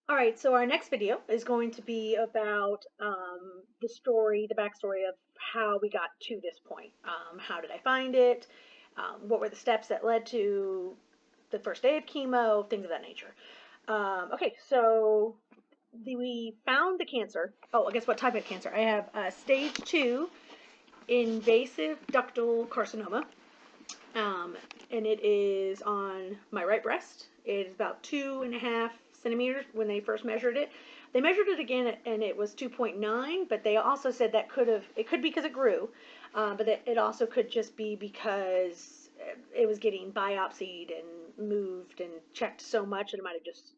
All right, so our next video is going to be about the story, the backstory of how we got to this point. How did I find it? What were the steps that led to the first day of chemo? Things of that nature. Okay, so we found the cancer. Oh, guess what type of cancer? I have stage 2 invasive ductal carcinoma, and it is on my right breast. It is about 2.5 centimeters when they first measured it. They measured it again and it was 2.9, but they also said that it could be because it grew, but it also could just be because it was getting biopsied and moved and checked so much that it might have just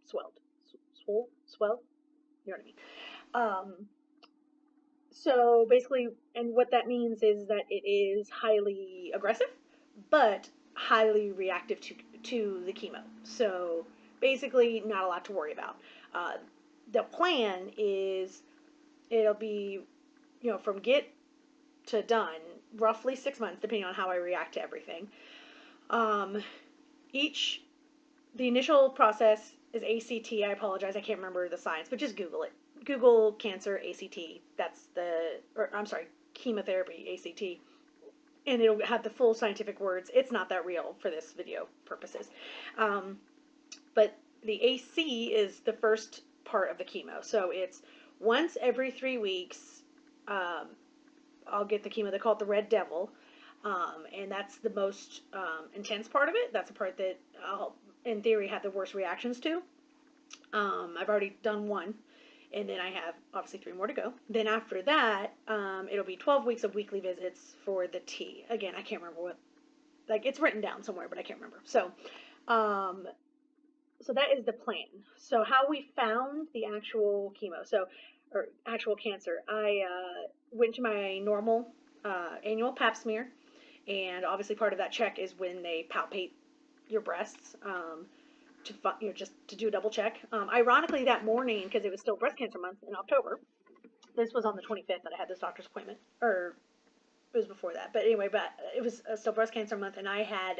swelled, swelled. You know what I mean? So basically, and what that means is that it is highly aggressive, but highly reactive to the chemo. So basically, not a lot to worry about. Uh, the plan is it'll be, from get to done, roughly 6 months, depending on how I react to everything. Um, each The initial process is ACT. I apologize, I can't remember the science, but just Google it. Google cancer ACT. I'm sorry, chemotherapy ACT, and it'll have the full scientific words. It's not that real for this video purposes, um, but the AC is the first part of the chemo. So it's once every 3 weeks. Um, I'll get the chemo. They call it the Red Devil, and that's the most intense part of it. That's the part that I'll, in theory, have the worst reactions to. I've already done one, and then I have obviously 3 more to go. Then after that, it'll be 12 weeks of weekly visits for the T. Again, I can't remember what, like it's written down somewhere, but I can't remember. Um, so that is the plan. So how we found the actual chemo, or actual cancer, I went to my normal annual Pap smear, and obviously part of that check is when they palpate your breasts, just to do a double check. Ironically, that morning, because it was still breast cancer month in October, this was on the 25th that I had this doctor's appointment, or it was before that, but anyway, but it was still breast cancer month, and I had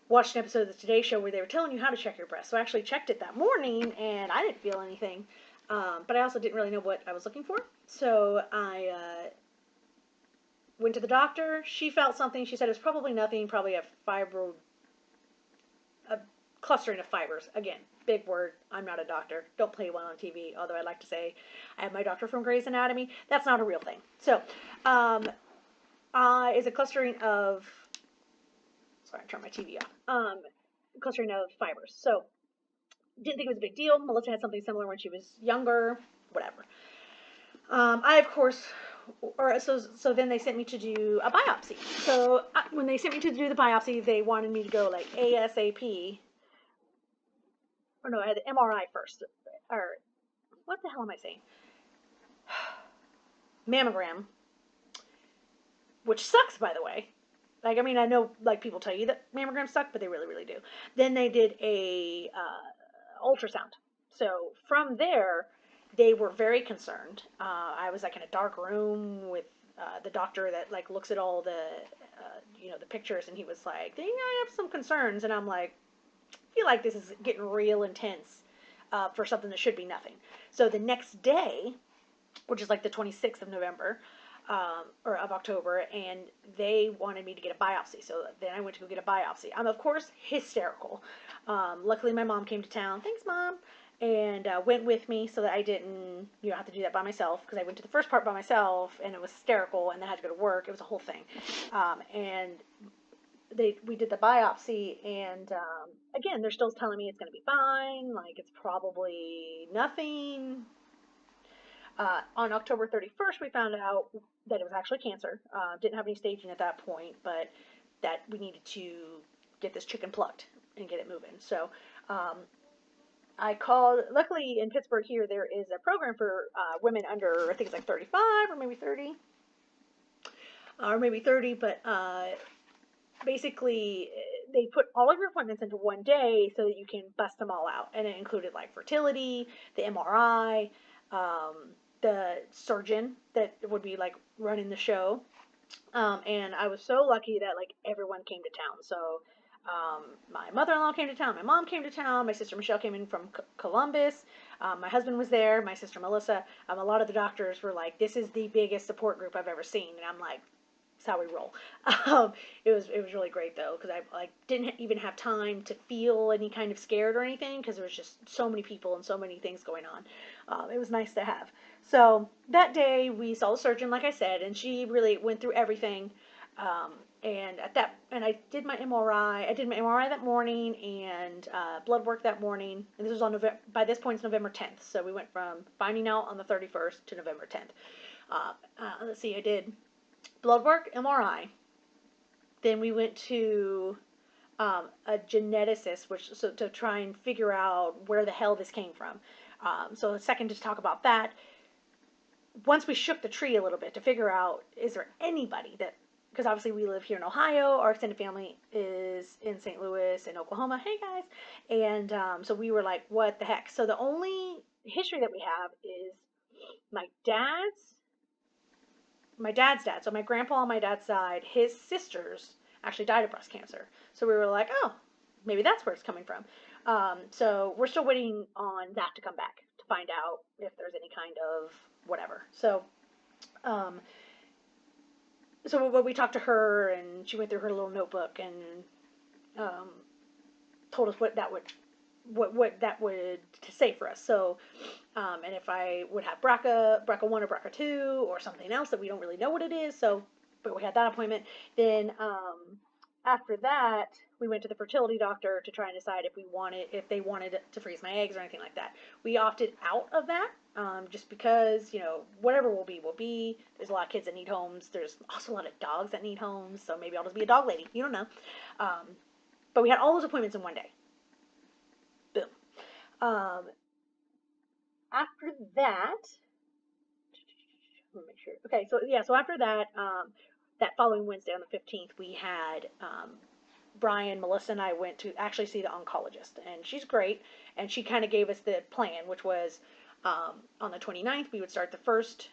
watched an episode of the Today Show where they were telling you how to check your breast. So I actually checked it that morning, and I didn't feel anything, but I also didn't really know what I was looking for. So I went to the doctor. She felt something. She said it was probably nothing, probably a clustering of fibers. Again, big word. I'm not a doctor. Don't play one on TV. Although I'd like to say I have my doctor from Grey's Anatomy. That's not a real thing. So, is a clustering of. Sorry, I turned my TV off. Clustering of fibers. So, didn't think it was a big deal. Melissa had something similar when she was younger. Whatever. I of course, so then they sent me to do a biopsy. So when they sent me to do the biopsy, they wanted me to go like ASAP. Or no, I had the MRI first. Or what the hell am I saying? Mammogram, which sucks, by the way. Like, I mean, I know like people tell you that mammograms suck, but they really, really do. Then they did a ultrasound. So from there, they were very concerned. I was like in a dark room with the doctor that like looks at all the the pictures, and he was like, I have some concerns, and I'm like, I feel like this is getting real intense for something that should be nothing. So the next day, which is like the 26th of November, or of October, and they wanted me to get a biopsy. So then I went to go get a biopsy. I'm, of course, hysterical. Luckily, my mom came to town. Thanks, Mom. And went with me so that I didn't, have to do that by myself, because I went to the first part by myself, and it was hysterical, and then I had to go to work. It was a whole thing. And we did the biopsy, and again, they're still telling me it's going to be fine. Like, it's probably nothing. On October 31st, we found out that it was actually cancer. Didn't have any staging at that point, but that we needed to get this chicken plucked and get it moving. So I called. Luckily, in Pittsburgh here, there is a program for women under, I think it's like 35 or maybe 30. Or maybe 30, but basically they put all of your appointments into one day so that you can bust them all out. And it included like fertility, the MRI, the surgeon that would be like running the show. And I was so lucky that like everyone came to town. So My mother-in-law came to town. My mom came to town. My sister Michelle came in from Columbus. My husband was there. My sister Melissa. A lot of the doctors were like, "This is the biggest support group I've ever seen," and I'm like, "That's how we roll." Um, it was really great though, because I like didn't even have time to feel any kind of scared or anything, because there was just so many people and so many things going on. It was nice to have. So that day we saw the surgeon, like I said, and she really went through everything. Um, and I did my MRI. I did my MRI that morning and blood work that morning. And this was on November. By this point, it's November 10th. So we went from finding out on the 31st to November 10th. Let's see. I did blood work, MRI. Then we went to a geneticist, which so to try and figure out where the hell this came from. So a second to talk about that. Once we shook the tree a little bit to figure out, is there anybody that, because obviously we live here in Ohio, our extended family is in St. Louis and Oklahoma. Hey guys, and so we were like, what the heck? So the only history that we have is my dad's my dad's dad. So my grandpa on my dad's side, his sisters actually died of breast cancer. So we were like, oh, maybe that's where it's coming from. So we're still waiting on that to come back to find out if there's any kind of whatever. Um, so when we talked to her, and she went through her little notebook and um, told us what that would to say for us. So, and if I would have BRCA1 or BRCA2 or something else that we don't really know what it is. So, but we had that appointment. Then after that, we went to the fertility doctor to try and decide if they wanted to freeze my eggs or anything like that. We opted out of that. Just because, whatever will be, will be. There's a lot of kids that need homes. There's also a lot of dogs that need homes. So maybe I'll just be a dog lady. You don't know. But we had all those appointments in one day. Boom. Um, After that, let me make sure. Okay, so yeah, so after that, that following Wednesday on the 15th, we had Brian, Melissa, and I went to actually see the oncologist, and she's great, and she kind of gave us the plan, which was on the 29th, we would start the first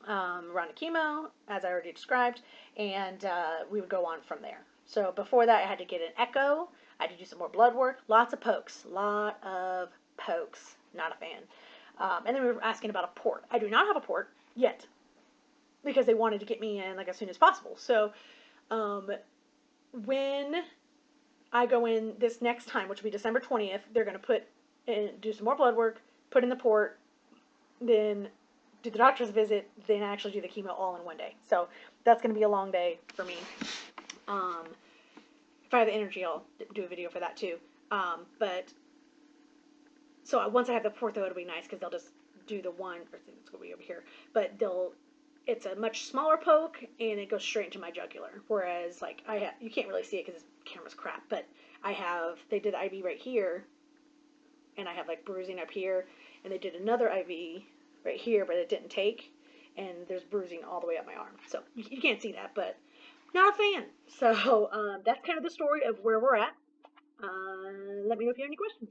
round of chemo, as I already described, and we would go on from there. So before that, I had to get an echo. I had to do some more blood work. Lots of pokes. Lot of pokes. Not a fan. And then we were asking about a port. I do not have a port yet because they wanted to get me in like as soon as possible. So when I go in this next time, which will be December 20th, they're going to do some more blood work, put in the port, then do the doctor's visit, then actually do the chemo all in one day. So that's going to be a long day for me. If I have the energy, I'll do a video for that too. But so once I have the port, though, it'll be nice because they'll just do the one. Or it's going to be over here, but it's a much smaller poke and it goes straight into my jugular. Whereas like you can't really see it because this camera's crap, but they did the IV right here, and I have like bruising up here, and they did another IV right here, but it didn't take, and there's bruising all the way up my arm. So you can't see that, but not a fan. So that's kind of the story of where we're at. Let me know if you have any questions.